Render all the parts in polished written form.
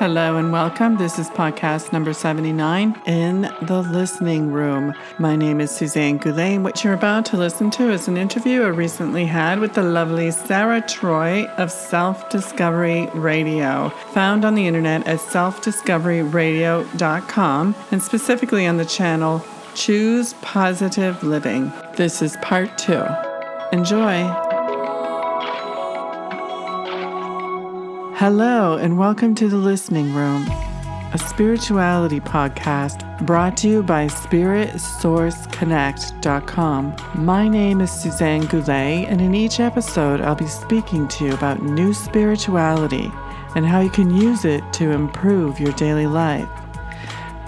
Hello and welcome. This is podcast number 79, In the Listening Room. My name is Suzanne Goulet, and what you're about to listen to is an interview I recently had with the lovely Sara Troy of SelfDiscovery Radio, found on the internet at SelfDiscoveryRadio.com, and specifically on the channel Choose Positive Living. This is part 2. Enjoy. Hello and welcome to The Listening Room, a spirituality podcast brought to you by SpiritSourceConnect.com. My name is Suzanne Goulet, and in each episode I'll be speaking to you about new spirituality and how you can use it to improve your daily life.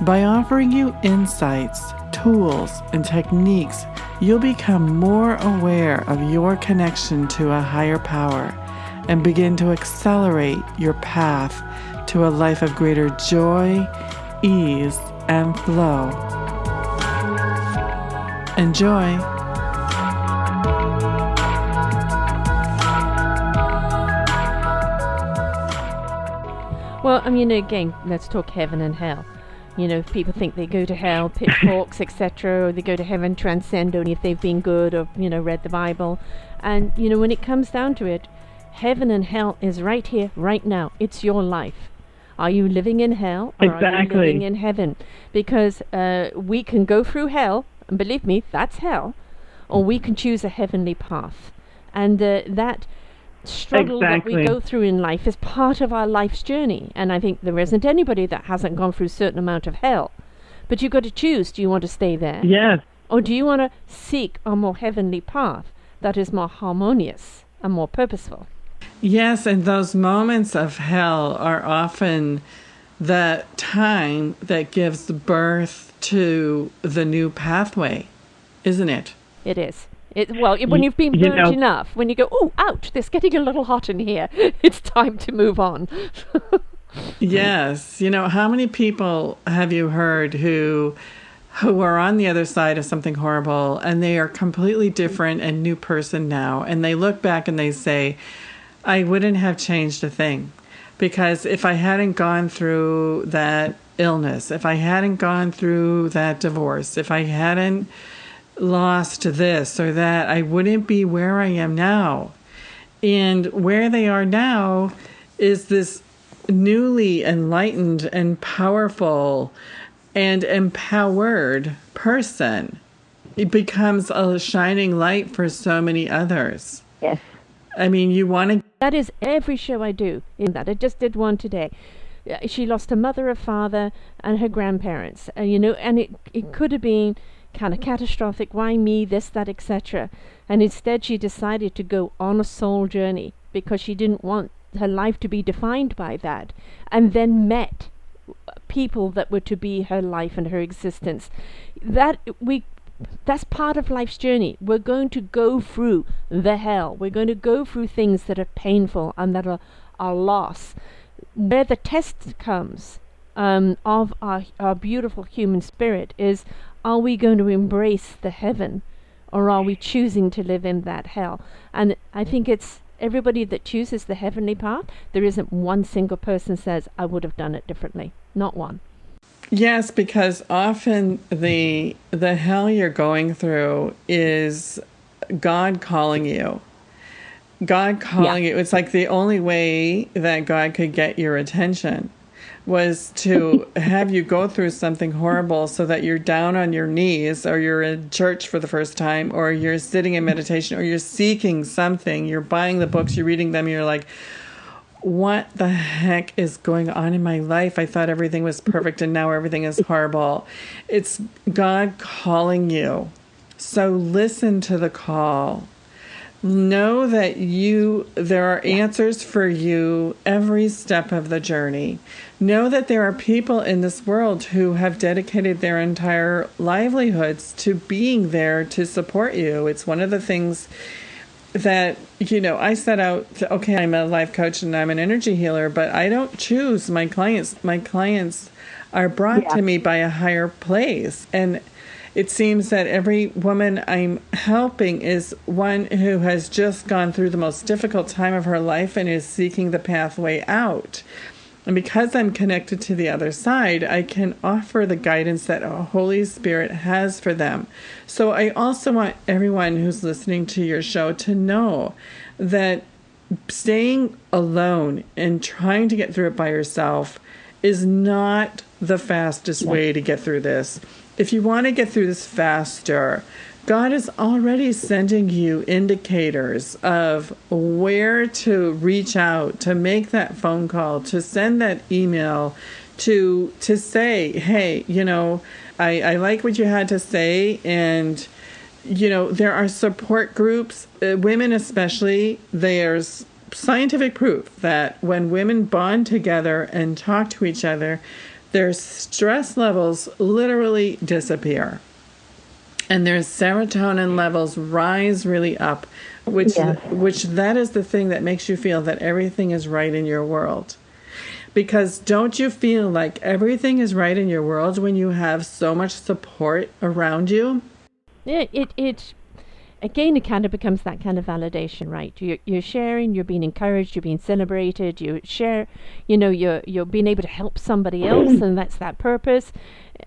By offering you insights, tools, and techniques, you'll become more aware of your connection to a higher power and begin to accelerate your path to a life of greater joy, ease, and flow. Enjoy. Well, again, let's talk heaven and hell. If people think they go to hell, pitchforks, etc., or they go to heaven, transcend only if they've been good or, read the Bible. And, when it comes down to it, heaven and hell is right here, right now. It's your life. Are you living in hell or are you living in heaven? Because we can go through hell, and believe me, that's hell, or we can choose a heavenly path. And that struggle that we go through in life is part of our life's journey. And I think there isn't anybody that hasn't gone through a certain amount of hell. But you've got to choose. Do you want to stay there? Yes. Or do you want to seek a more heavenly path that is more harmonious and more purposeful? Yes, and those moments of hell are often the time that gives birth to the new pathway, isn't it? It is. When you've been burnt enough, when you go, oh, ouch, it's getting a little hot in here, it's time to move on. Yes. How many people have you heard who are on the other side of something horrible, and they are completely different and new person now, and they look back and they say, I wouldn't have changed a thing, because if I hadn't gone through that illness, if I hadn't gone through that divorce, if I hadn't lost this or that, I wouldn't be where I am now. And where they are now is this newly enlightened and powerful and empowered person. It becomes a shining light for so many others. Yes. You want to... That is every show I do. In that, I just did one today. She lost a mother, a father, and her grandparents. And it could have been kind of catastrophic. Why me? This, that, etc. And instead, she decided to go on a soul journey because she didn't want her life to be defined by that. And then met people that were to be her life and her existence. That's part of life's journey. We're going to go through the hell. We're going to go through things that are painful and that are loss. Where the test comes of our beautiful human spirit is, are we going to embrace the heaven, or are we choosing to live in that hell? And I think it's everybody that chooses the heavenly path. There isn't one single person says, I would have done it differently. Not one. Yes, because often the hell you're going through is God calling you. God calling you. It's like the only way that God could get your attention was to have you go through something horrible so that you're down on your knees, or you're in church for the first time, or you're sitting in meditation, or you're seeking something. You're buying the books, you're reading them, you're like, what the heck is going on in my life? I thought everything was perfect and now everything is horrible. It's God calling you. So listen to the call. Know that there are answers for you every step of the journey. Know that there are people in this world who have dedicated their entire livelihoods to being there to support you. It's one of the things that, I set out to, I'm a life coach and I'm an energy healer, but I don't choose my clients. My clients are brought to me by a higher place. And it seems that every woman I'm helping is one who has just gone through the most difficult time of her life and is seeking the pathway out. And because I'm connected to the other side, I can offer the guidance that a Holy Spirit has for them. So I also want everyone who's listening to your show to know that staying alone and trying to get through it by yourself is not the fastest way to get through this. If you want to get through this faster, God is already sending you indicators of where to reach out, to make that phone call, to send that email, to say, hey, I like what you had to say. And, there are support groups, women especially. There's scientific proof that when women bond together and talk to each other, their stress levels literally disappear. And their serotonin levels rise really up, which that is the thing that makes you feel that everything is right in your world. Because don't you feel like everything is right in your world when you have so much support around you? Yeah, it again, it kind of becomes that kind of validation, right? You're sharing, you're being encouraged, you're being celebrated, you share, you're being able to help somebody else, and that's that purpose.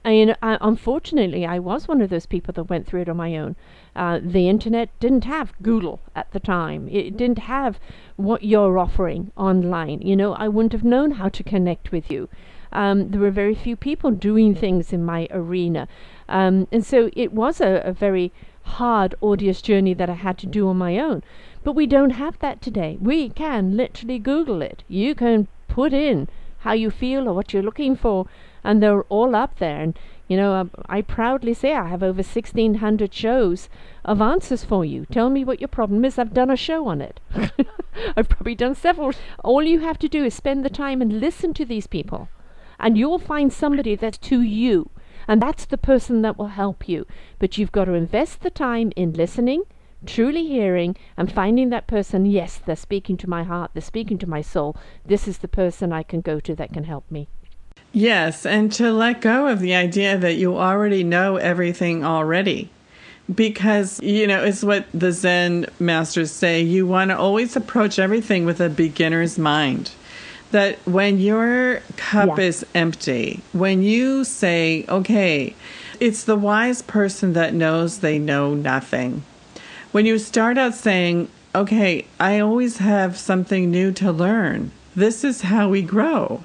And unfortunately, I was one of those people that went through it on my own. The internet didn't have Goulet at the time. It didn't have what you're offering online. I wouldn't have known how to connect with you. There were very few people doing things in my arena. And so it was a very hard audience journey that I had to do on my own. But we don't have that today. We can literally Google it. You can put in how you feel or what you're looking for, and they're all up there. And I proudly say I have over 1,600 shows of answers for you. Tell me what your problem is. I've done a show on it. I've probably done several. All you have to do is spend the time and listen to these people, and you'll find somebody that's to you. And that's the person that will help you. But you've got to invest the time in listening, truly hearing, and finding that person. Yes, they're speaking to my heart, they're speaking to my soul. This is the person I can go to that can help me. Yes, and to let go of the idea that you already know everything already. Because, it's what the Zen masters say. You want to always approach everything with a beginner's mind. That when your cup is empty, when you say, okay, it's the wise person that knows they know nothing. When you start out saying, okay, I always have something new to learn. This is how we grow.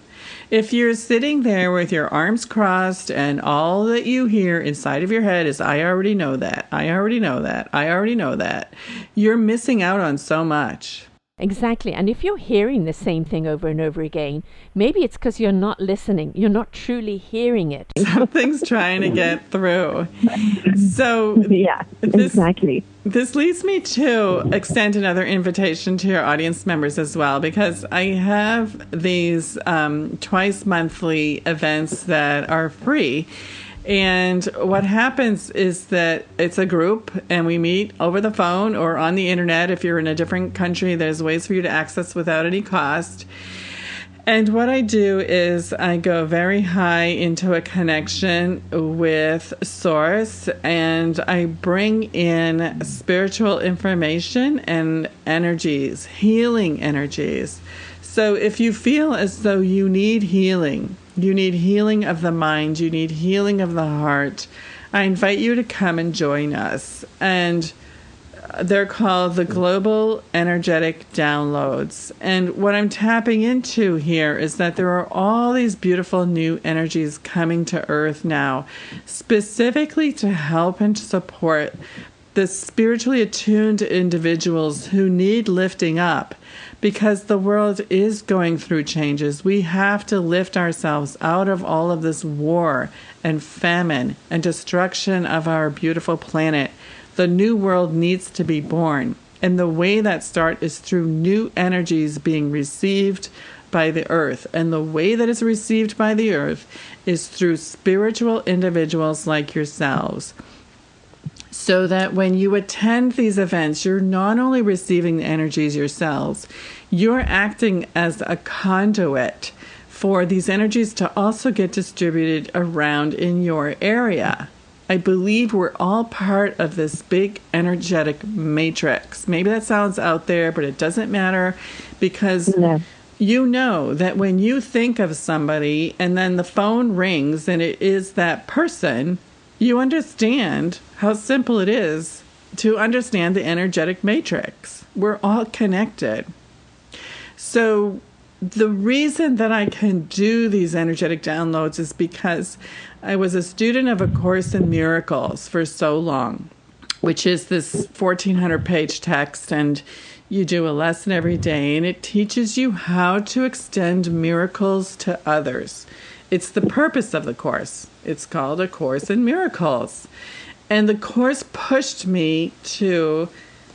If you're sitting there with your arms crossed and all that you hear inside of your head is, I already know that, I already know that, I already know that, you're missing out on so much. Exactly. And if you're hearing the same thing over and over again, maybe it's because you're not listening. You're not truly hearing it. Something's trying to get through. So exactly. This leads me to extend another invitation to your audience members as well, because I have these twice monthly events that are free. And what happens is that it's a group and we meet over the phone or on the internet. If you're in a different country, there's ways for you to access without any cost. And what I do is I go very high into a connection with Source, and I bring in spiritual information and energies, healing energies. So if you feel as though you need healing of the mind, you need healing of the heart, I invite you to come and join us. And they're called the Global Energetic Downloads. And what I'm tapping into here is that there are all these beautiful new energies coming to Earth now, specifically to help and support the spiritually attuned individuals who need lifting up, because the world is going through changes. We have to lift ourselves out of all of this war and famine and destruction of our beautiful planet. The new world needs to be born. And the way that starts is through new energies being received by the earth. And the way that is received by the earth is through spiritual individuals like yourselves. So that when you attend these events, you're not only receiving the energies yourselves, you're acting as a conduit for these energies to also get distributed around in your area. I believe we're all part of this big energetic matrix. Maybe that sounds out there, but it doesn't matter, because you know that when you think of somebody and then the phone rings and it is that person, you understand how simple it is to understand the energetic matrix. We're all connected. So the reason that I can do these energetic downloads is because I was a student of A Course in Miracles for so long, which is this 1,400-page text, and you do a lesson every day, and it teaches you how to extend miracles to others. It's the purpose of the Course. It's called A Course in Miracles. And the Course pushed me to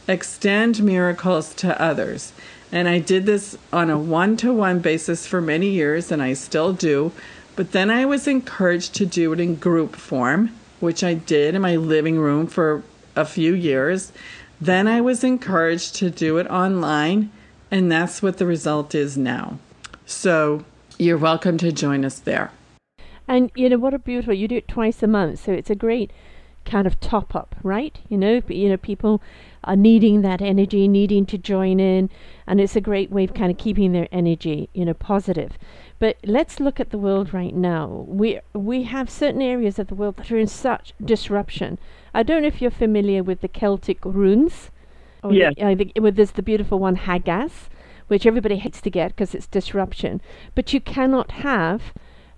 extend miracles to others. And I did this on a one-to-one basis for many years, and I still do. But then I was encouraged to do it in group form, which I did in my living room for a few years. Then I was encouraged to do it online, and that's what the result is now. So you're welcome to join us there. And, what a beautiful, you do it twice a month, so it's a great kind of top up, right? People are needing that energy, needing to join in, and it's a great way of kind of keeping their energy, positive. But let's look at the world right now. We have certain areas of the world that are in such disruption. I don't know if you're familiar with the Celtic runes. Yes. There's the beautiful one, Haggas, which everybody hates to get because it's disruption. But you cannot have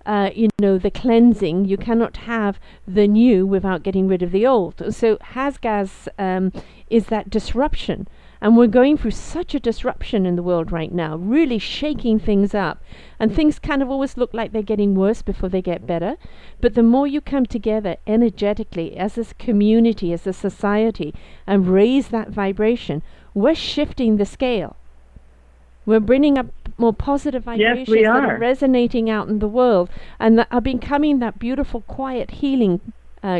the cleansing, you cannot have the new without getting rid of the old. So Haggas is that disruption. And we're going through such a disruption in the world right now, really shaking things up. And things kind of always look like they're getting worse before they get better. But the more you come together energetically as a community, as a society, and raise that vibration, we're shifting the scale. We're bringing up more positive vibrations that are resonating out in the world and that are becoming that beautiful, quiet, healing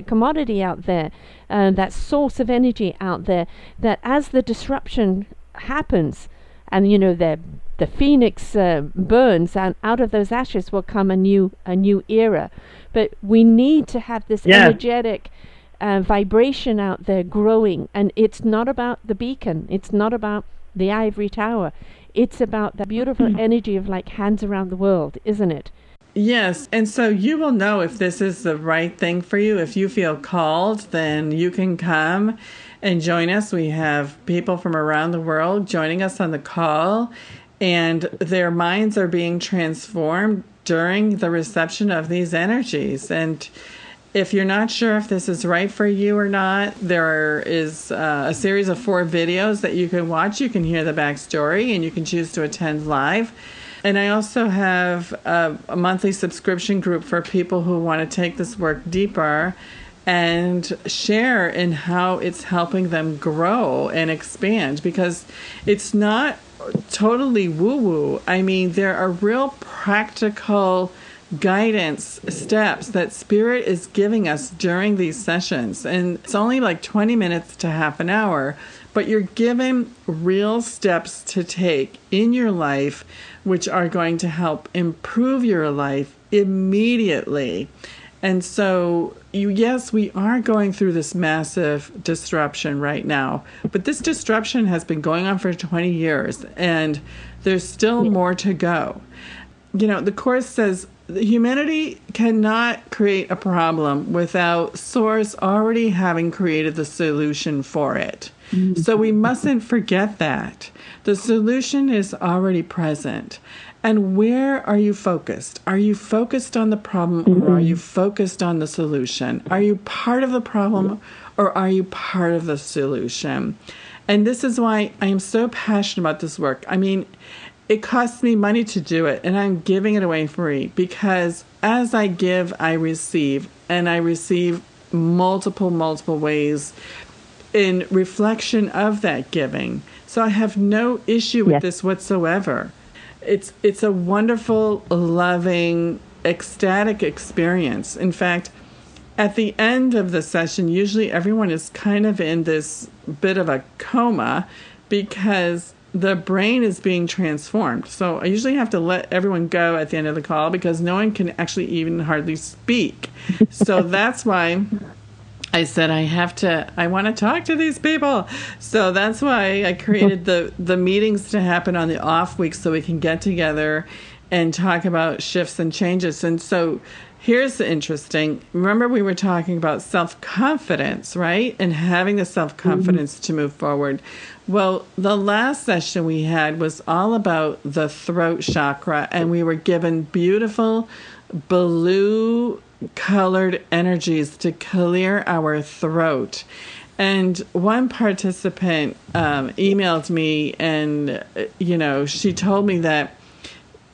commodity out there, that source of energy out there, that as the disruption happens and, the phoenix burns, and out of those ashes will come a new era. But we need to have this energetic vibration out there growing. And it's not about the beacon. It's not about the ivory tower. It's about that beautiful energy of like hands around the world, isn't it? Yes. And so you will know if this is the right thing for you. If you feel called, then you can come and join us. We have people from around the world joining us on the call, and their minds are being transformed during the reception of these energies. And if you're not sure if this is right for you or not, there is a series of 4 videos that you can watch. You can hear the backstory, and you can choose to attend live. And I also have a monthly subscription group for people who want to take this work deeper and share in how it's helping them grow and expand, because it's not totally woo-woo. I mean, there are real practical guidance steps that Spirit is giving us during these sessions. And it's only like 20 minutes to half an hour, but you're given real steps to take in your life, which are going to help improve your life immediately. And so, yes, we are going through this massive disruption right now, but this disruption has been going on for 20 years, and there's still more to go. The Course says humanity cannot create a problem without Source already having created the solution for it. So we mustn't forget that. The solution is already present. And where are you focused? Are you focused on the problem, or are you focused on the solution? Are you part of the problem, or are you part of the solution? And this is why I am so passionate about this work. I mean, it costs me money to do it, and I'm giving it away free, because as I give, I receive, and I receive multiple ways in reflection of that giving. So I have no issue with this whatsoever. It's a wonderful, loving, ecstatic experience. In fact, at the end of the session, usually everyone is kind of in this bit of a coma because the brain is being transformed. So I usually have to let everyone go at the end of the call because no one can actually even hardly speak. So that's why I said, I want to talk to these people. So that's why I created the meetings to happen on the off weeks so we can get together and talk about shifts and changes. And so here's the interesting, remember we were talking about self-confidence, right? And having the self-confidence to move forward. Well, the last session we had was all about the throat chakra, and we were given beautiful blue colored energies to clear our throat. And one participant emailed me, and, she told me that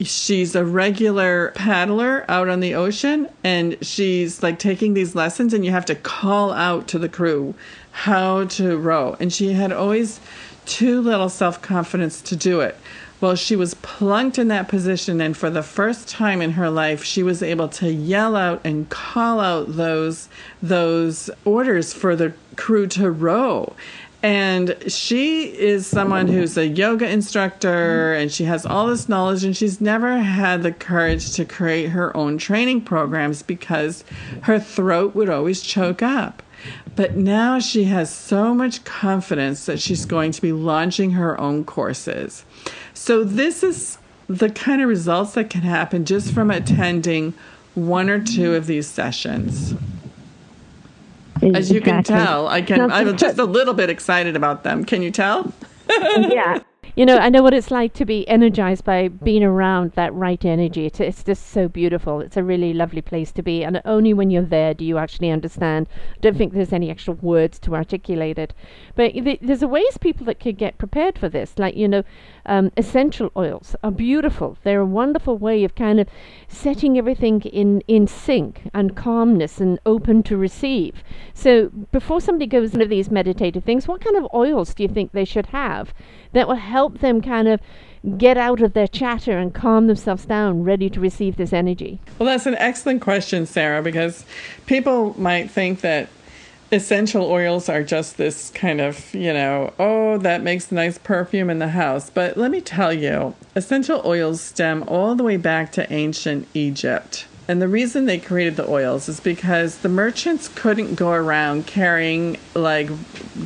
she's a regular paddler out on the ocean, and she's like taking these lessons, and you have to call out to the crew how to row. And she had always too little self-confidence to do it. Well, she was plunked in that position, and for the first time in her life, she was able to yell out and call out those orders for the crew to row. And she is someone who's a yoga instructor, and she has all this knowledge, and she's never had the courage to create her own training programs because her throat would always choke up. But now she has so much confidence that she's going to be launching her own courses. So this is the kind of results that can happen just from attending one or two of these sessions. As you can tell, I'm just a little bit excited about them. Can you tell? Yeah. I know what it's like to be energized by being around that right energy. It's just so beautiful. It's a really lovely place to be. And only when you're there do you actually understand. I don't think there's any actual words to articulate it. But there's a ways people that could get prepared for this. Like, essential oils are beautiful. They're a wonderful way of kind of setting everything in sync and calmness and open to receive. So before somebody goes into these meditative things, what kind of oils do you think they should have that will help them kind of get out of their chatter and calm themselves down, ready to receive this energy? Well, that's an excellent question, Sarah, because people might think that essential oils are just this kind of, that makes a nice perfume in the house. But let me tell you, essential oils stem all the way back to ancient Egypt. And the reason they created the oils is because the merchants couldn't go around carrying like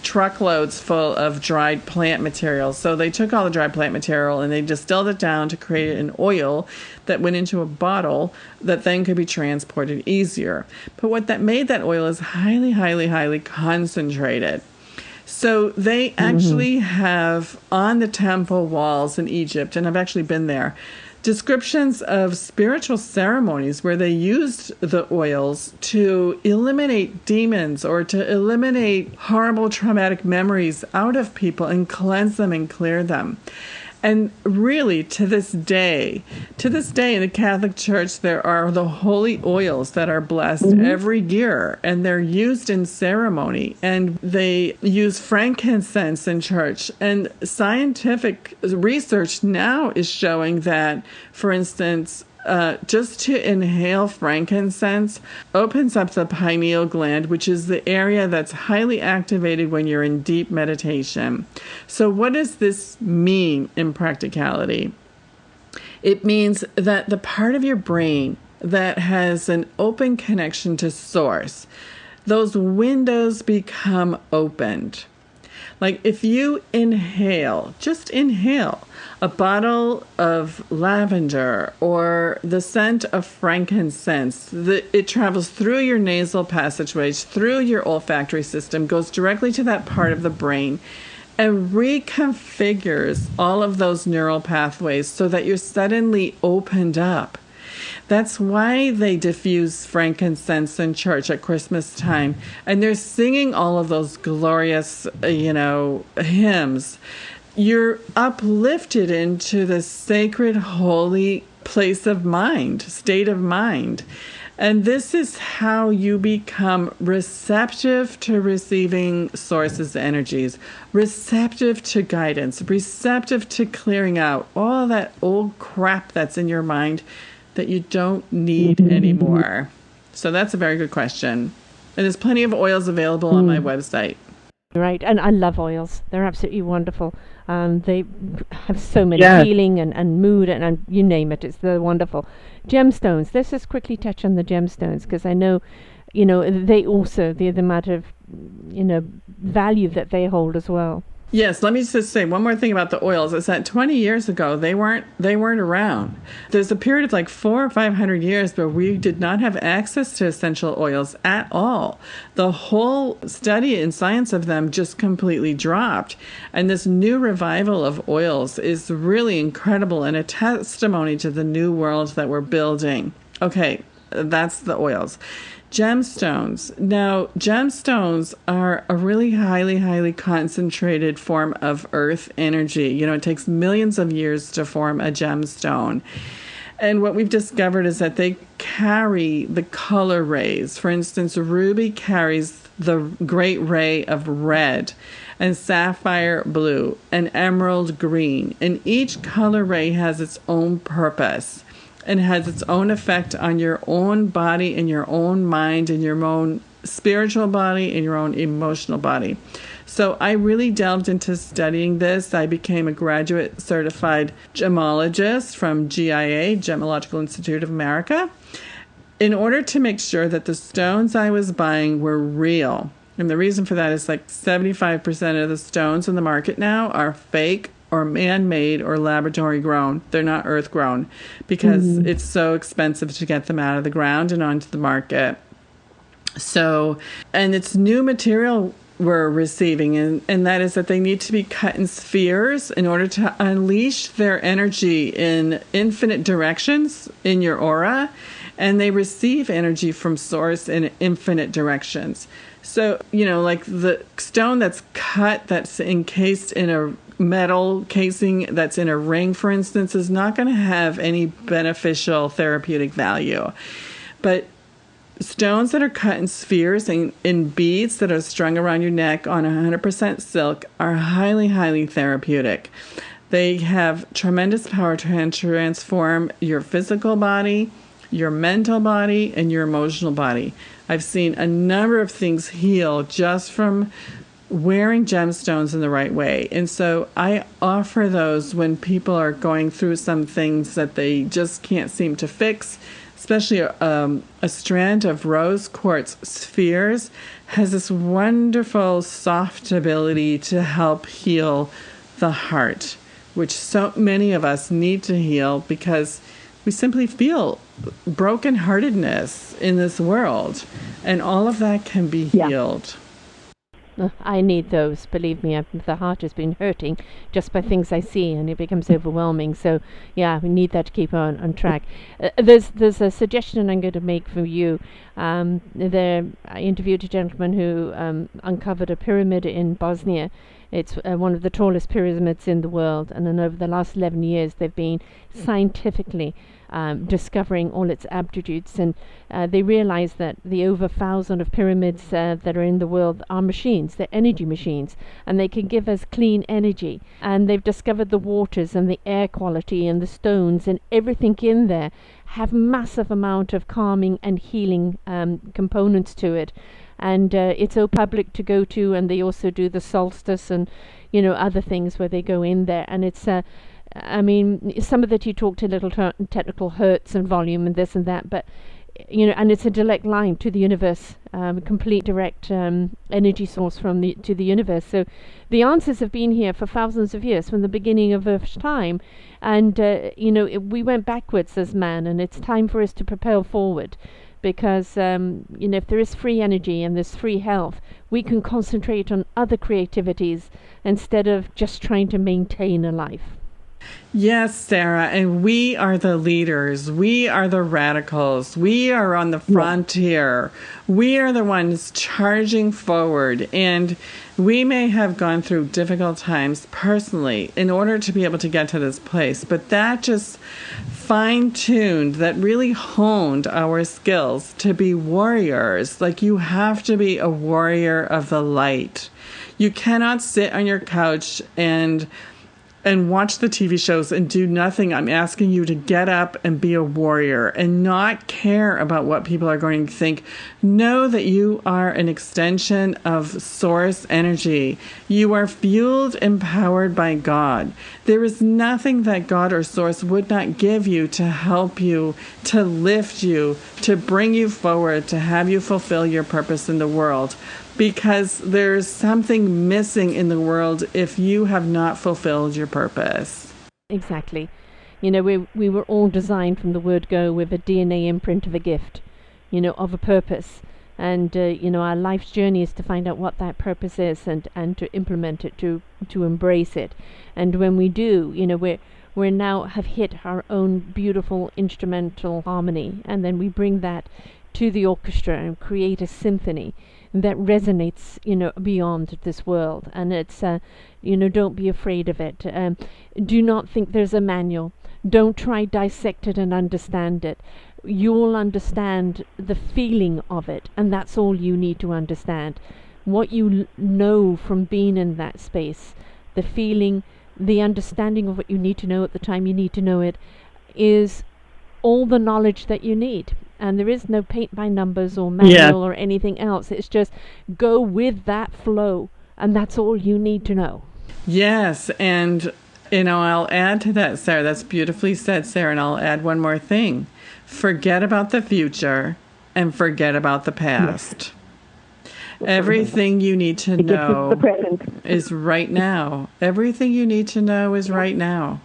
truckloads full of dried plant material. So they took all the dried plant material and they distilled it down to create an oil that went into a bottle that then could be transported easier. But what that made that oil is highly, highly, highly concentrated. So they actually have on the temple walls in Egypt, and I've actually been there, descriptions of spiritual ceremonies where they used the oils to eliminate demons or to eliminate horrible traumatic memories out of people and cleanse them and clear them. And really, to this day in the Catholic Church, there are the holy oils that are blessed every year, and they're used in ceremony, and they use frankincense in church. And scientific research now is showing that, for instance, just to inhale frankincense opens up the pineal gland, which is the area that's highly activated when you're in deep meditation. So what does this mean in practicality? It means that the part of your brain that has an open connection to source, those windows become opened. Like if you just inhale a bottle of lavender or the scent of frankincense, it travels through your nasal passageways, through your olfactory system, goes directly to that part of the brain and reconfigures all of those neural pathways so that you're suddenly opened up. That's why they diffuse frankincense in church at Christmas time. And they're singing all of those glorious, hymns. You're uplifted into the sacred, holy place of mind, state of mind. And this is how you become receptive to receiving sources' energies, receptive to guidance, receptive to clearing out all that old crap that's in your mind that you don't need anymore. So that's a very good question. And there's plenty of oils available on my website. Right, and I love oils. They're absolutely wonderful. They have so many healing and mood and you name it. They're wonderful. Gemstones. Let's just quickly touch on the gemstones because I know they also, the amount of, value that they hold as well. Yes, let me just say one more thing about the oils is that 20 years ago they weren't around. There's a period of like 400 or 500 years where we did not have access to essential oils at all. The whole study and science of them just completely dropped. And this new revival of oils is really incredible and a testimony to the new world that we're building. Okay, that's the oils. Gemstones. Now, gemstones are a really highly, highly concentrated form of earth energy. It takes millions of years to form a gemstone. And what we've discovered is that they carry the color rays. For instance, ruby carries the great ray of red, and sapphire blue, and emerald green. And each color ray has its own purpose and has its own effect on your own body and your own mind and your own spiritual body and your own emotional body. So I really delved into studying this. I became a graduate certified gemologist from GIA, Gemological Institute of America, in order to make sure that the stones I was buying were real. And the reason for that is like 75% of the stones in the market now are fake or man-made or laboratory grown. They're not earth grown because it's so expensive to get them out of the ground and onto the market. So, and it's new material we're receiving, and that is that they need to be cut in spheres in order to unleash their energy in infinite directions in your aura, and they receive energy from source in infinite directions. So, like the stone that's cut, that's encased in a metal casing that's in a ring, for instance, is not going to have any beneficial therapeutic value. But stones that are cut in spheres and in beads that are strung around your neck on 100% silk are highly, highly therapeutic. They have tremendous power to transform your physical body, your mental body, and your emotional body. I've seen a number of things heal just from wearing gemstones in the right way. And so I offer those when people are going through some things that they just can't seem to fix, especially a strand of rose quartz spheres has this wonderful soft ability to help heal the heart, which so many of us need to heal because we simply feel brokenheartedness in this world, and all of that can be healed. I need those. Believe me, the heart has been hurting just by things I see, and it becomes overwhelming. So, yeah, we need that to keep on track. There's a suggestion I'm going to make for you. I interviewed a gentleman who uncovered a pyramid in Bosnia. It's one of the tallest pyramids in the world, and then over the last 11 years, they've been scientifically discovering all its attributes, and they realize that the over 1,000 of pyramids that are in the world are machines. They're energy machines, and they can give us clean energy. And they've discovered the waters and the air quality and the stones and everything in there have massive amount of calming and healing components to it. And it's so public to go to, and they also do the solstice and other things where they go in there, and it's some of that you talked a little technical hertz and volume and this and that, but and it's a direct line to the universe, complete direct energy source to the universe. So the answers have been here for thousands of years, from the beginning of Earth's time, and we went backwards as man, and it's time for us to propel forward. Because if there is free energy and there's free health, we can concentrate on other creativities instead of just trying to maintain a life. Yes, Sarah, and we are the leaders. We are the radicals. We are on the frontier. We are the ones charging forward, and we may have gone through difficult times personally in order to be able to get to this place, but that just fine-tuned, that really honed our skills to be warriors. Like, you have to be a warrior of the light. You cannot sit on your couch and and watch the TV shows and do nothing. I'm asking you to get up and be a warrior and not care about what people are going to think. Know that you are an extension of source energy. You are fueled and powered by God. There is nothing that God or source would not give you to help you, to lift you, to bring you forward, to have you fulfill your purpose in the world. Because there's something missing in the world if you have not fulfilled your purpose. Exactly. You know, we were all designed from the word go with a DNA imprint of a gift, you know, of a purpose. And, you know, our life's journey is to find out what that purpose is and to implement it, to embrace it. And when we do, you know, we now have hit our own beautiful instrumental harmony. And then we bring that to the orchestra and create a symphony that resonates, you know, beyond this world. And it's, you know, don't be afraid of it. Do not think there's a manual. Don't try dissect it and understand it. You'll understand the feeling of it, and that's all you need to understand. What you know from being in that space, the feeling, the understanding of what you need to know at the time you need to know it, is all the knowledge that you need. And there is no paint by numbers or manual or anything else. It's just go with that flow, and that's all you need to know. Yes, and, you know, I'll add to that, Sarah. That's beautifully said, Sarah, and I'll add one more thing. Forget about the future and forget about the past. Everything you need to know is right now. Everything you need to know is right now.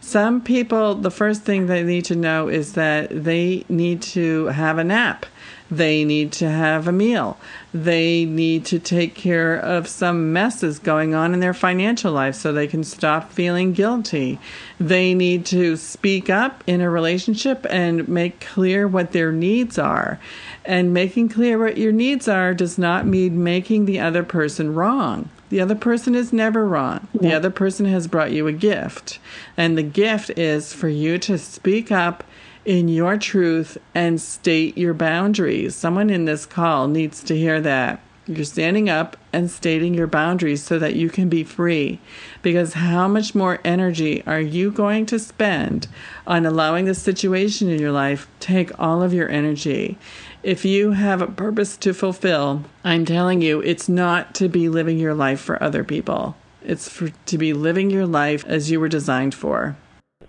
Some people, the first thing they need to know is that they need to have a nap. They need to have a meal. They need to take care of some messes going on in their financial life so they can stop feeling guilty. They need to speak up in a relationship and make clear what their needs are. And making clear what your needs are does not mean making the other person wrong. The other person is never wrong. The other person has brought you a gift. And the gift is for you to speak up in your truth and state your boundaries. Someone in this call needs to hear that. You're standing up and stating your boundaries so that you can be free. Because how much more energy are you going to spend on allowing the situation in your life take all of your energy? If you have a purpose to fulfill, I'm telling you, it's not to be living your life for other people. It's to be living your life as you were designed for.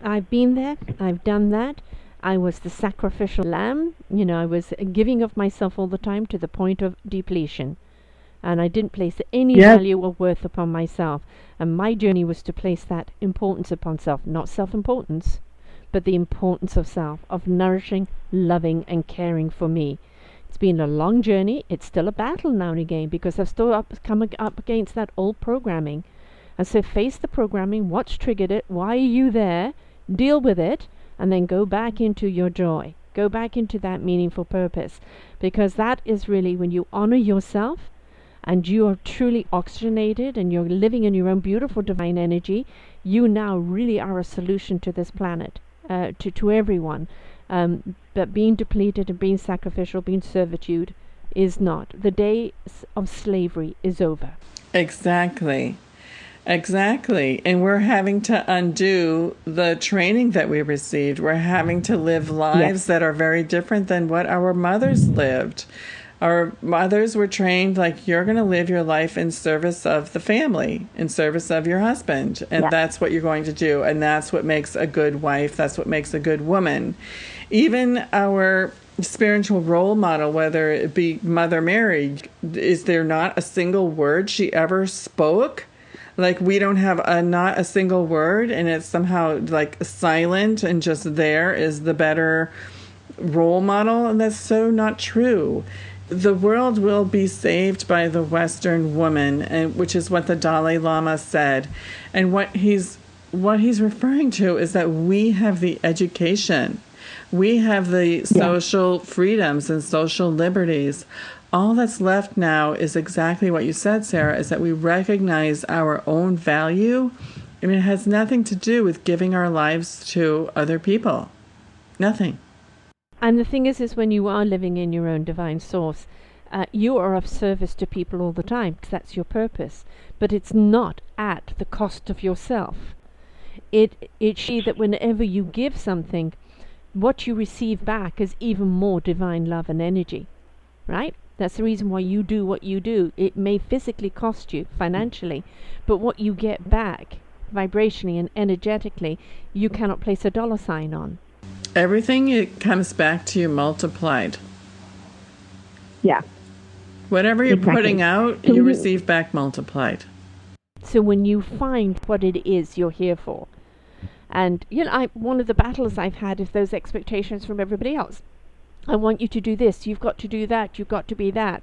I've been there. I've done that. I was the sacrificial lamb. You know, I was giving of myself all the time to the point of depletion. And I didn't place any value or worth upon myself. And my journey was to place that importance upon self, not self-importance, but the importance of self, of nourishing, loving, and caring for me. It's been a long journey. It's still a battle now and again because I've still come up against that old programming. And so face the programming, what's triggered it, why are you there, deal with it, and then go back into your joy. Go back into that meaningful purpose. Because that is really when you honor yourself and you are truly oxygenated and you're living in your own beautiful divine energy, you now really are a solution to this planet, to everyone. But being depleted and being sacrificial, being servitude is not. The day of slavery is over. Exactly. And we're having to undo the training that we received. We're having to live lives that are very different than what our mothers lived. Our mothers were trained like you're going to live your life in service of the family, in service of your husband. And that's what you're going to do. And that's what makes a good wife. That's what makes a good woman. Even our spiritual role model, whether it be Mother Mary, is there not a single word she ever spoke? Like we don't have not a single word, and it's somehow like silent and just there is the better role model. And that's so not true. The world will be saved by the Western woman, and which is what the Dalai Lama said. And what he's referring to is that we have the education. We have the social freedoms and social liberties. All that's left now is exactly what you said, Sarah, is that we recognize our own value. And it has nothing to do with giving our lives to other people. Nothing. And the thing is when you are living in your own divine source, you are of service to people all the time, because that's your purpose. But it's not at the cost of yourself. it shows that whenever you give something, what you receive back is even more divine love and energy, right? That's the reason why you do what you do. It may physically cost you financially, but what you get back vibrationally and energetically, you cannot place a dollar sign on. Everything, it comes back to you multiplied. Yeah. Whatever you're putting out, you receive back multiplied. So when you find what it is you're here for, and one of the battles I've had is those expectations from everybody else. I want you to do this, you've got to do that, you've got to be that.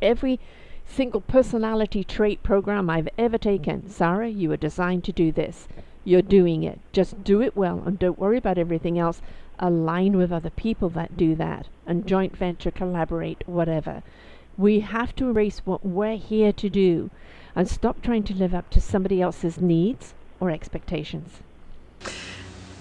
Every single personality trait program I've ever taken, Sara, you were designed to do this. You're doing it. Just do it well and don't worry about everything else. Align with other people that do that and joint venture, collaborate, whatever. We have to embrace what we're here to do and stop trying to live up to somebody else's needs or expectations.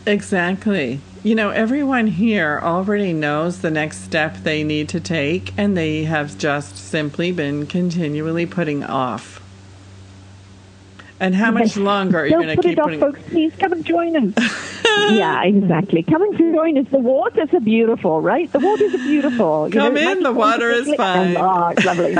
Exactly. Everyone here already knows the next step they need to take, and they have just simply been continually putting off. And how much longer are you going to keep putting off, folks? Please come and join us. Yeah, exactly. Come and join us. The waters are beautiful, right? The waters are beautiful. Come in. The water is fine. Oh, it's lovely.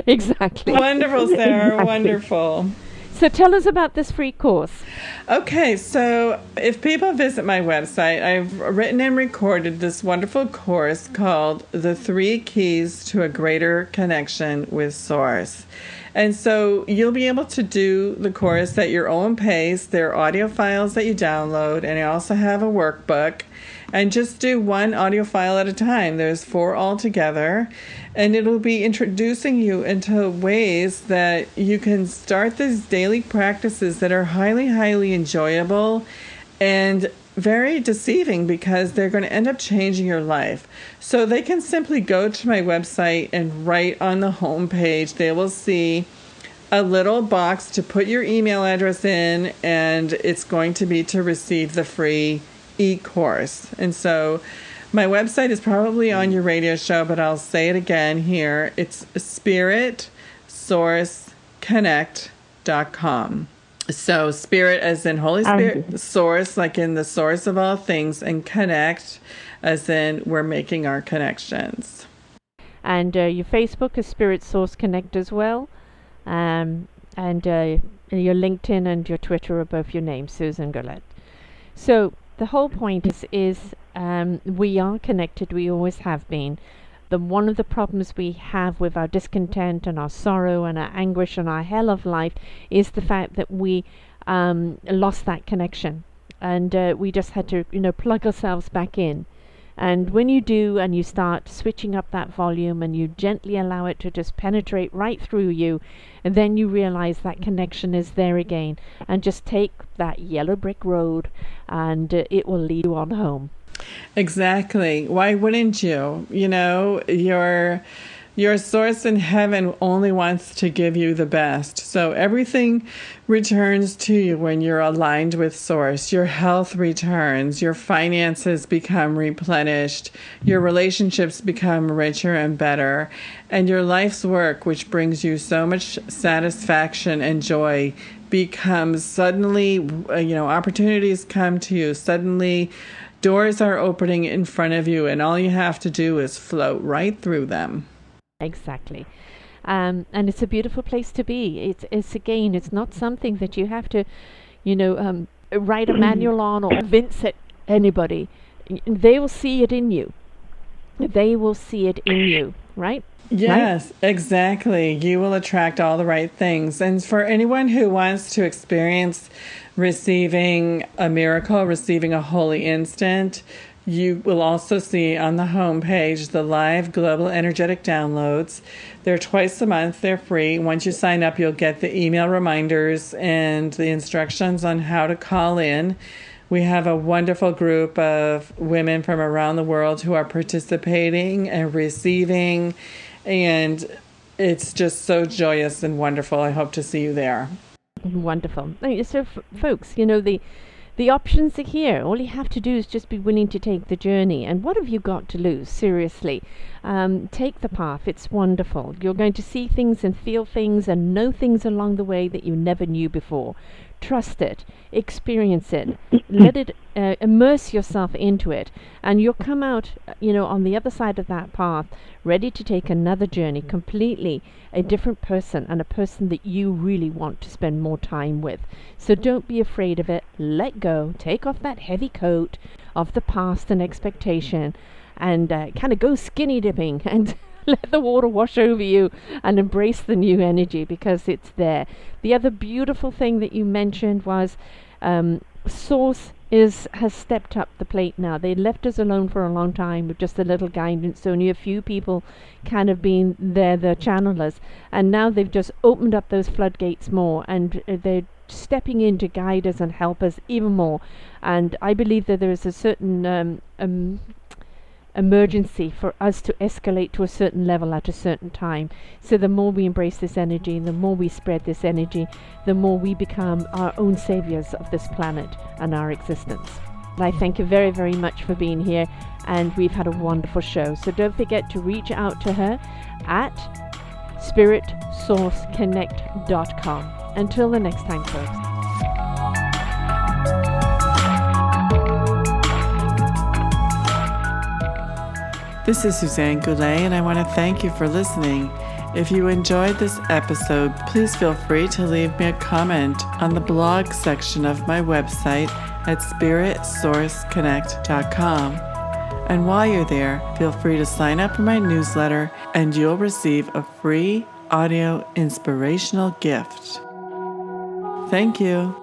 Exactly. Wonderful, Sarah. Exactly. Wonderful. So tell us about this free course. Okay, so if people visit my website, I've written and recorded this wonderful course called The 3 Keys to a Greater Connection with Source. And so you'll be able to do the course at your own pace. There are audio files that you download, and I also have a workbook. And just do one audio file at a time. There's 4 altogether. And it'll be introducing you into ways that you can start these daily practices that are highly, highly enjoyable and very deceiving, because they're going to end up changing your life. So they can simply go to my website, and right on the home page, they will see a little box to put your email address in, and it's going to be to receive the free e-course. And so my website is probably on your radio show, but I'll say it again here. It's spiritsourceconnect.com. So spirit as in Holy Spirit, source like in the source of all things, and connect as in we're making our connections. And your Facebook is Spirit Source Connect as well. And your LinkedIn and your Twitter are both your name, Suzanne Goulet. So the whole point is we are connected. We always have been. One of the problems we have with our discontent and our sorrow and our anguish and our hell of life is the fact that we lost that connection, and we just had to plug ourselves back in. And when you do, and you start switching up that volume and you gently allow it to just penetrate right through you, and then you realize that connection is there again, and just take that yellow brick road and it will lead you on home. Exactly. Why wouldn't you? Your source in heaven only wants to give you the best. So everything returns to you when you're aligned with source. Your health returns, your finances become replenished, your relationships become richer and better, and your life's work, which brings you so much satisfaction and joy, becomes suddenly, opportunities come to you. Suddenly, doors are opening in front of you, and all you have to do is float right through them. Exactly. And it's a beautiful place to be. It's not something that you have to, write a manual on or convince anybody. They will see it in you. They will see it in you, right? Yes, right? Exactly. You will attract all the right things. And for anyone who wants to experience receiving a miracle, receiving a holy instant, you will also see on the homepage the live global energetic downloads. They're twice a month. They're free. Once you sign up, you'll get the email reminders and the instructions on how to call in. We have a wonderful group of women from around the world who are participating and receiving, and it's just so joyous and wonderful. I hope to see you there. Wonderful. So, folks, the options are here. All you have to do is just be willing to take the journey. And what have you got to lose? Seriously. Take the path. It's wonderful. You're going to see things and feel things and know things along the way that you never knew before. trust it, experience it, let it immerse yourself into it, and you'll come out, on the other side of that path, ready to take another journey, completely a different person, and a person that you really want to spend more time with. So don't be afraid of it. Let go. Take off that heavy coat of the past and expectation, and kind of go skinny dipping and let the water wash over you and embrace the new energy, because it's there. The other beautiful thing that you mentioned was Source has stepped up the plate now. They left us alone for a long time with just a little guidance. Only a few people kind of been there, the channelers, and now they've just opened up those floodgates more, and they're stepping in to guide us and help us even more. And I believe that there is a certain emergency for us to escalate to a certain level at a certain time. So the more we embrace this energy, the more we spread this energy, the more we become our own saviors of this planet and our existence. And I thank you very, very much for being here, and we've had a wonderful show. So don't forget to reach out to her at spiritsourceconnect.com. Until the next time, folks. This is Suzanne Goulet, and I want to thank you for listening. If you enjoyed this episode, please feel free to leave me a comment on the blog section of my website at spiritsourceconnect.com. And while you're there, feel free to sign up for my newsletter, and you'll receive a free audio inspirational gift. Thank you.